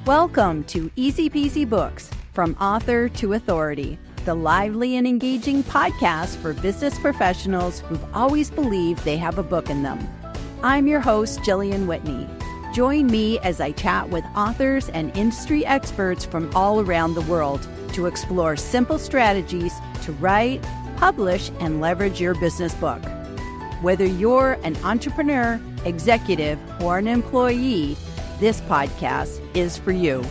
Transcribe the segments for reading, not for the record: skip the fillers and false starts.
Welcome to Easy Peasy Books, From Author to Authority, the lively and engaging podcast for business professionals who've always believed they have a book in them. I'm your host, Gillian Whitney. Join me as I chat with authors and industry experts from all around the world to explore simple strategies to write, publish, and leverage your business book. Whether you're an entrepreneur, executive, or an employee, this podcast is for you.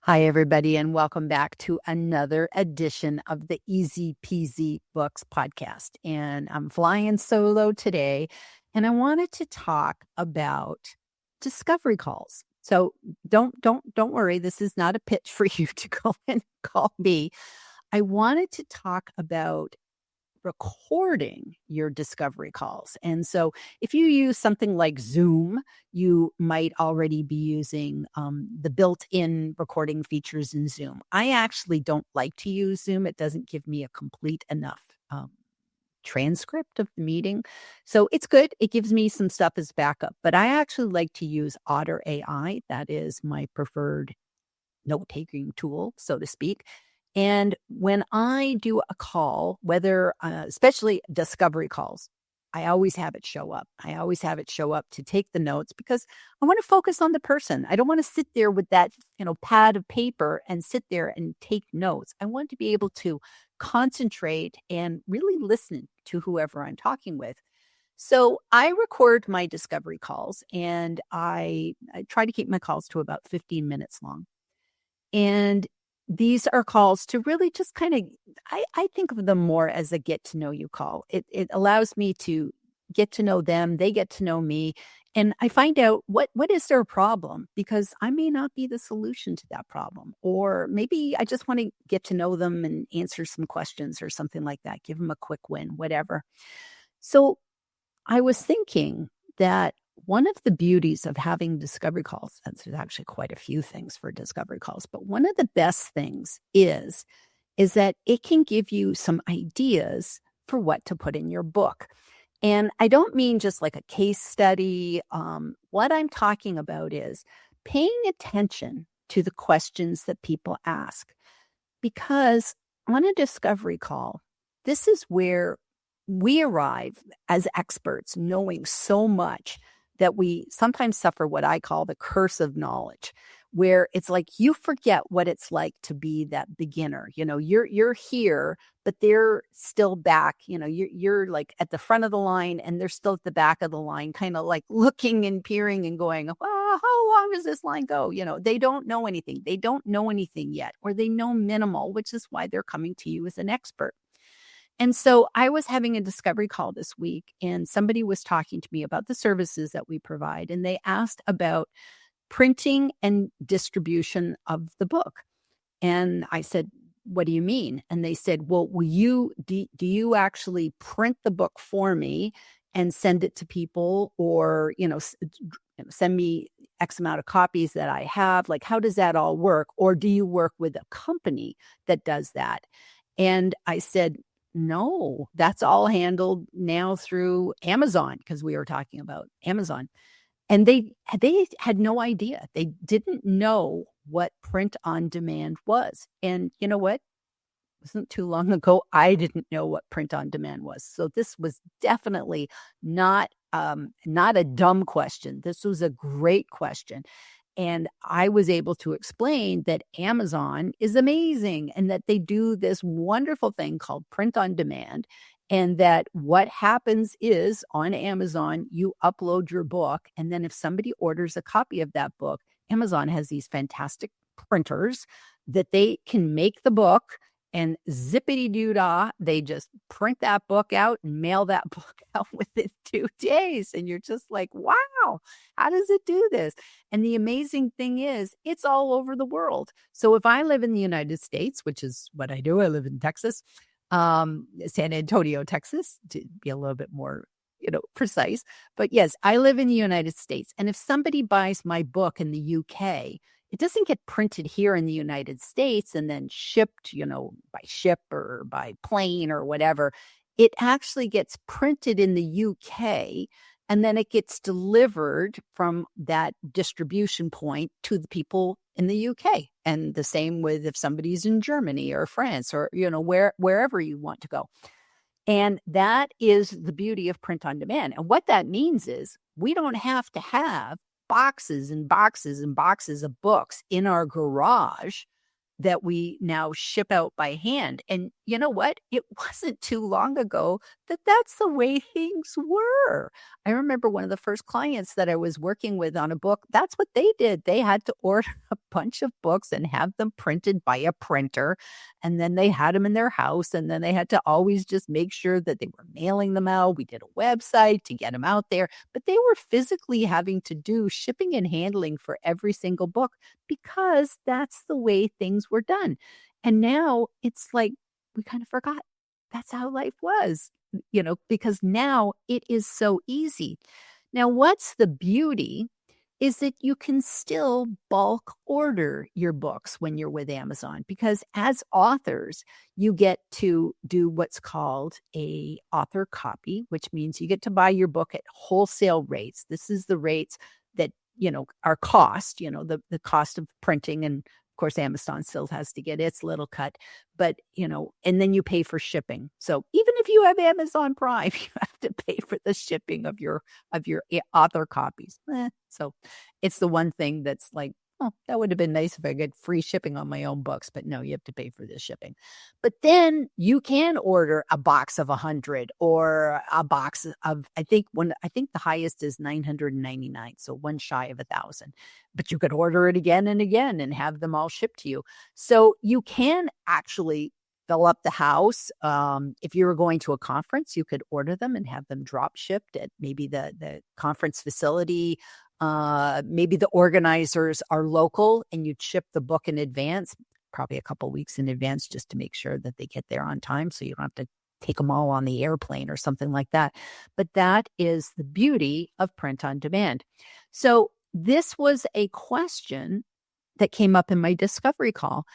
Hi, everybody, and welcome back to another edition of the Easy Peasy Books podcast. And I'm flying solo today, and I wanted to talk about discovery calls. So don't worry. This is not a pitch for you to go and call me. I wanted to talk about recording your discovery calls. And so if you use something like Zoom, you might already be using the built-in recording features in Zoom. I actually don't like to use Zoom. It doesn't give me a complete enough transcript of the meeting. So it's good. It gives me some stuff as backup, but I actually like to use Otter AI. That is my preferred note-taking tool, so to speak. And when I do a call, whether, especially discovery calls, I always have it show up. I always have it show up to take the notes because I want to focus on the person. I don't want to sit there with that, pad of paper and sit there and take notes. I want to be able to concentrate and really listen to whoever I'm talking with. So I record my discovery calls, and I try to keep my calls to about 15 minutes long. And these are calls to really just kind of, I think of them more as a get to know you call. It allows me to get to know them. They get to know me. And I find out what is their problem, because I may not be the solution to that problem. Or maybe I just want to get to know them and answer some questions or something like that. Give them a quick win, whatever. So I was thinking that one of the beauties of having discovery calls, and there's actually quite a few things for discovery calls, but one of the best things is that it can give you some ideas for what to put in your book. And I don't mean just like a case study. What I'm talking about is paying attention to the questions that people ask. Because on a discovery call, this is where we arrive as experts, knowing so much that we sometimes suffer what I call the curse of knowledge, where it's like you forget what it's like to be that beginner. You're here, but they're still back. You're like at the front of the line, and they're still at the back of the line, kind of like looking and peering and going, "Oh, how long does this line go?" They don't know anything. They don't know anything yet, or they know minimal, which is why they're coming to you as an expert. And so I was having a discovery call this week, and somebody was talking to me about the services that we provide. And they asked about printing and distribution of the book. And I said, "What do you mean?" And they said, "Well, do you actually print the book for me and send it to people, or, send me X amount of copies that I have? Like, how does that all work? Or do you work with a company that does that?" And I said, "No, that's all handled now through Amazon," because we were talking about Amazon. And they had no idea. They didn't know what print on demand was. And you know what? It wasn't too long ago, I didn't know what print on demand was. So this was definitely not a dumb question. This was a great question. And I was able to explain that Amazon is amazing and that they do this wonderful thing called print on demand. And that what happens is on Amazon, you upload your book. And then if somebody orders a copy of that book, Amazon has these fantastic printers that they can make the book, and zippity-doo-dah, they just print that book out and mail that book out within 2 days. And you're just like, wow, how does it do this? And the amazing thing is, it's all over the world. So if I live in the United States, which is what I do, I live in Texas, San Antonio, Texas, to be a little bit more, precise. But yes, I live in the United States. And if somebody buys my book in the UK, it doesn't get printed here in the United States and then shipped, by ship or by plane or whatever. it actually gets printed in the UK, and then it gets delivered from that distribution point to the people in the UK. And the same with if somebody's in Germany or France or, wherever you want to go. And that is the beauty of print on demand. And what that means is we don't have to have boxes and boxes and boxes of books in our garage that we now ship out by hand. And you know what? It wasn't too long ago that that's the way things were. I remember one of the first clients that I was working with on a book, that's what they did. They had to order a bunch of books and have them printed by a printer. And then they had them in their house. And then they had to always just make sure that they were mailing them out. We did a website to get them out there, but they were physically having to do shipping and handling for every single book because that's the way things were done. And now it's like we kind of forgot that's how life was, because now it is so easy. Now, what's the beauty is that you can still bulk order your books when you're with Amazon, because as authors, you get to do what's called a author copy, which means you get to buy your book at wholesale rates. This is the rates that our cost, the cost of printing. And of course, Amazon still has to get its little cut, but, and then you pay for shipping. So even if you have Amazon Prime, you have to pay for the shipping of your author copies. So it's the one thing that's like, oh, that would have been nice if I get free shipping on my own books, but no, you have to pay for the shipping. But then you can order a box of 100 or a box of, I think the highest is 999. So one shy of 1,000, but you could order it again and again and have them all shipped to you. So you can actually fill up the house. If you were going to a conference, you could order them and have them drop shipped at maybe the conference facility. Maybe the organizers are local and you'd ship the book in advance, probably a couple weeks in advance, just to make sure that they get there on time. So you don't have to take them all on the airplane or something like that. But that is the beauty of print on demand. So this was a question that came up in my discovery call,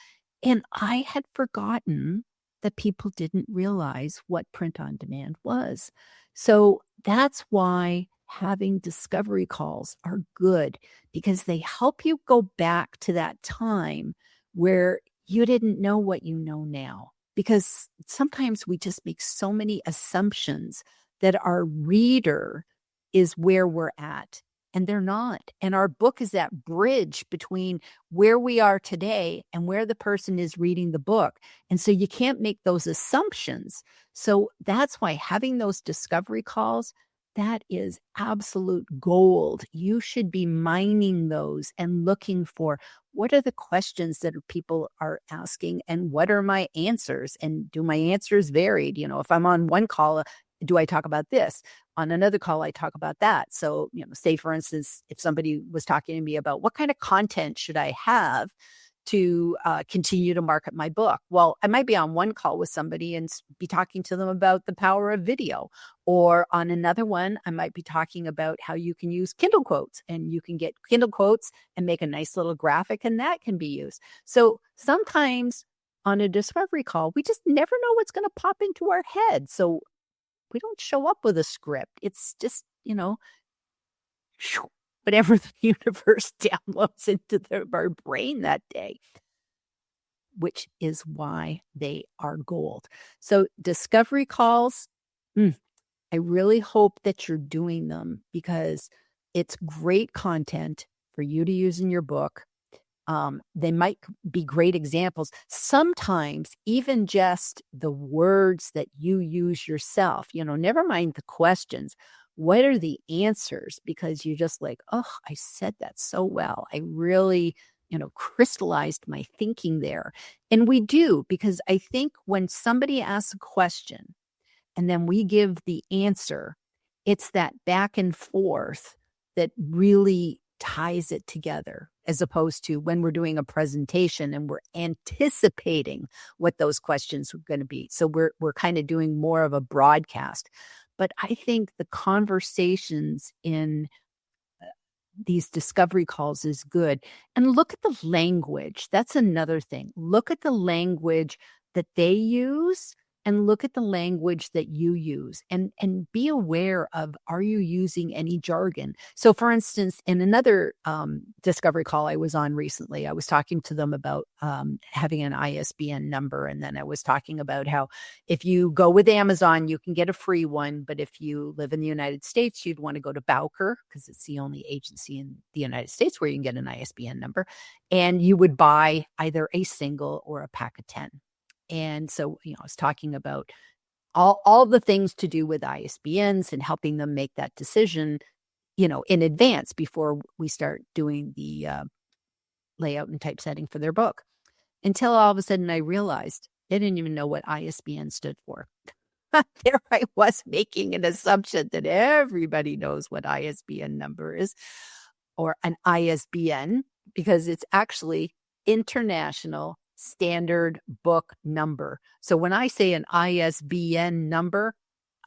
and I had forgotten that people didn't realize what print on demand was. So that's why having discovery calls are good, because they help you go back to that time where you didn't know what you know now. Because sometimes we just make so many assumptions that our reader is where we're at, and they're not. And our book is that bridge between where we are today and where the person is reading the book. And so you can't make those assumptions. So that's why having those discovery calls, that is absolute gold. You should be mining those and looking for what are the questions that people are asking and what are my answers, and do my answers varied? If I'm on one call, do I talk about this? On another call, I talk about that. So, say for instance, if somebody was talking to me about what kind of content should I have to continue to market my book. Well, I might be on one call with somebody and be talking to them about the power of video. Or on another one, I might be talking about how you can use Kindle quotes, and you can get Kindle quotes and make a nice little graphic, and that can be used. So sometimes on a discovery call, we just never know what's going to pop into our head. So we don't show up with a script. It's just, whatever the universe downloads into our brain that day, which is why they are gold. So discovery calls, I really hope that you're doing them, because it's great content for you to use in your book. They might be great examples. Sometimes even just the words that you use yourself, never mind the questions. What are the answers? Because you're just like, oh, I said that so well. I really, crystallized my thinking there. And we do, because I think when somebody asks a question and then we give the answer, it's that back and forth that really ties it together, as opposed to when we're doing a presentation and we're anticipating what those questions are going to be. So we're kind of doing more of a broadcast. But I think the conversations in these discovery calls is good. And look at the language. That's another thing. Look at the language that they use and look at the language that you use and be aware of, are you using any jargon? So for instance, in another discovery call I was on recently, I was talking to them about having an ISBN number. And then I was talking about how if you go with Amazon, you can get a free one. But if you live in the United States, you'd want to go to Bowker because it's the only agency in the United States where you can get an ISBN number. And you would buy either a single or a pack of 10. And so, I was talking about all the things to do with ISBNs and helping them make that decision, in advance before we start doing the layout and typesetting for their book. Until all of a sudden I realized they didn't even know what ISBN stood for. There I was making an assumption that everybody knows what ISBN number is, or an ISBN, because it's actually International Standard Book Number. So when I say an ISBN number,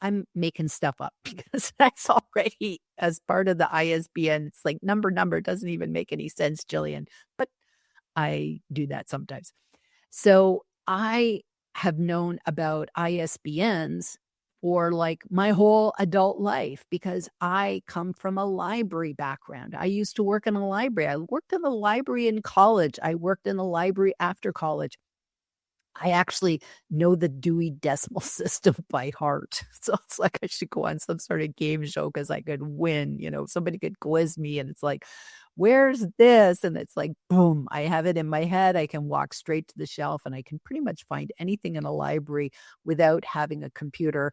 I'm making stuff up because that's already as part of the ISBN. It's like number doesn't even make any sense, Gillian, but I do that sometimes. So I have known about ISBNs for like my whole adult life because I come from a library background. I used to work in a library. I worked in a library in college. I worked in a library after college. I actually know the Dewey Decimal System by heart. So it's like I should go on some sort of game show because I could win. Somebody could quiz me and it's like, where's this? And it's like, boom, I have it in my head. I can walk straight to the shelf and I can pretty much find anything in a library without having a computer.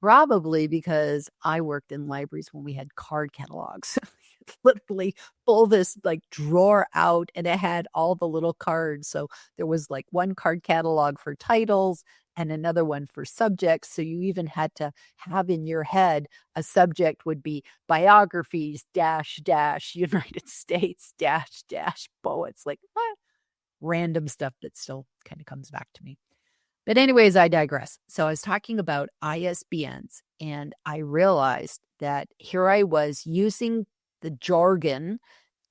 Probably because I worked in libraries when we had card catalogs. Literally pull this like drawer out and it had all the little cards. So there was like one card catalog for titles and another one for subjects. So you even had to have in your head a subject would be biographies, United States, poets, like random stuff that still kind of comes back to me. But anyways, I digress. So I was talking about ISBNs and I realized that here I was using the jargon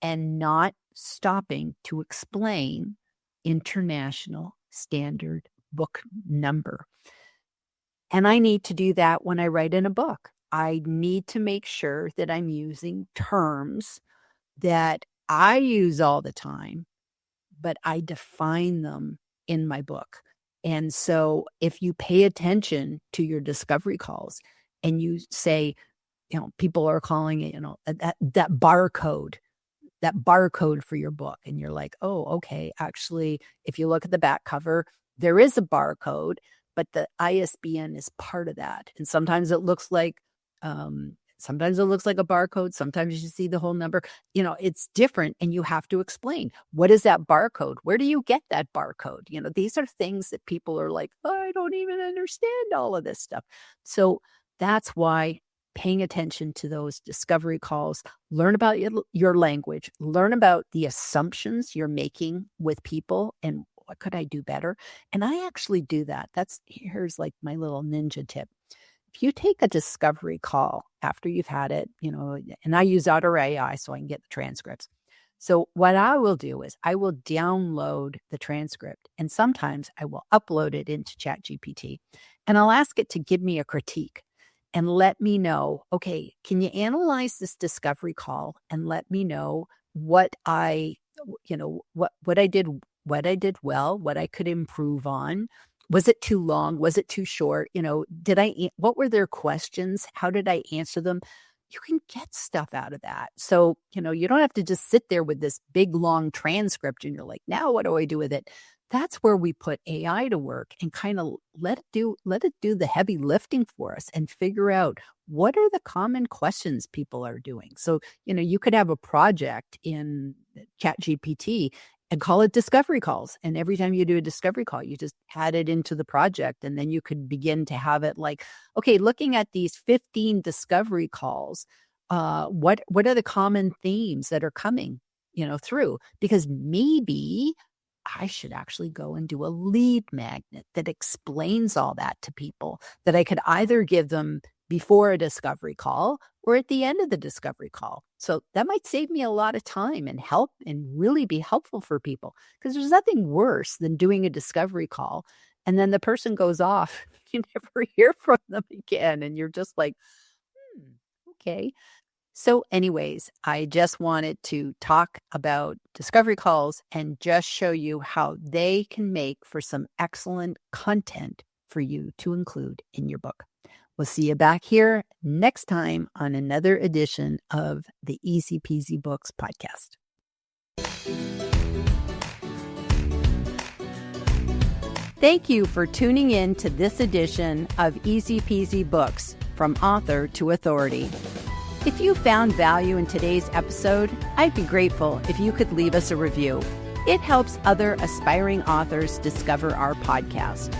and not stopping to explain International Standard Book Number. And I need to do that when I write in a book. I need to make sure that I'm using terms that I use all the time, but I define them in my book. And so if you pay attention to your discovery calls and you say, people are calling it, that barcode for your book. And you're like, oh, okay. Actually, if you look at the back cover, there is a barcode, but the ISBN is part of that. And sometimes it looks like a barcode. Sometimes you see the whole number. It's different and you have to explain, what is that barcode? Where do you get that barcode? These are things that people are like, oh, I don't even understand all of this stuff. So that's why paying attention to those discovery calls, learn about your language, learn about the assumptions you're making with people and what could I do better? And I actually do that. Here's like my little ninja tip. If you take a discovery call after you've had it, and I use Otter AI so I can get the transcripts. So what I will do is I will download the transcript and sometimes I will upload it into ChatGPT and I'll ask it to give me a critique and let me know, okay, can you analyze this discovery call and let me know what I did well, what I could improve on. Was it too long? Was it too short? What were their questions? How did I answer them? You can get stuff out of that. So, you don't have to just sit there with this big, long transcript and you're like, now what do I do with it? That's where we put AI to work and kind of let it do the heavy lifting for us and figure out what are the common questions people are doing. So, you could have a project in ChatGPT and call it discovery calls. And every time you do a discovery call, you just add it into the project. And then you could begin to have it like, okay, looking at these 15 discovery calls, what are the common themes that are coming, through? Because maybe I should actually go and do a lead magnet that explains all that to people that I could either give them before a discovery call or at the end of the discovery call. So that might save me a lot of time and help and really be helpful for people because there's nothing worse than doing a discovery call and then the person goes off, you never hear from them again. And you're just like, okay. So anyways, I just wanted to talk about discovery calls and just show you how they can make for some excellent content for you to include in your book. We'll see you back here next time on another edition of the Easy Peasy Books podcast. Thank you for tuning in to this edition of Easy Peasy Books, from author to authority. If you found value in today's episode, I'd be grateful if you could leave us a review. It helps other aspiring authors discover our podcast.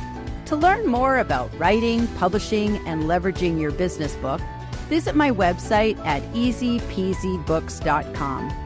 To learn more about writing, publishing, and leveraging your business book, visit my website at easypeasybooks.com.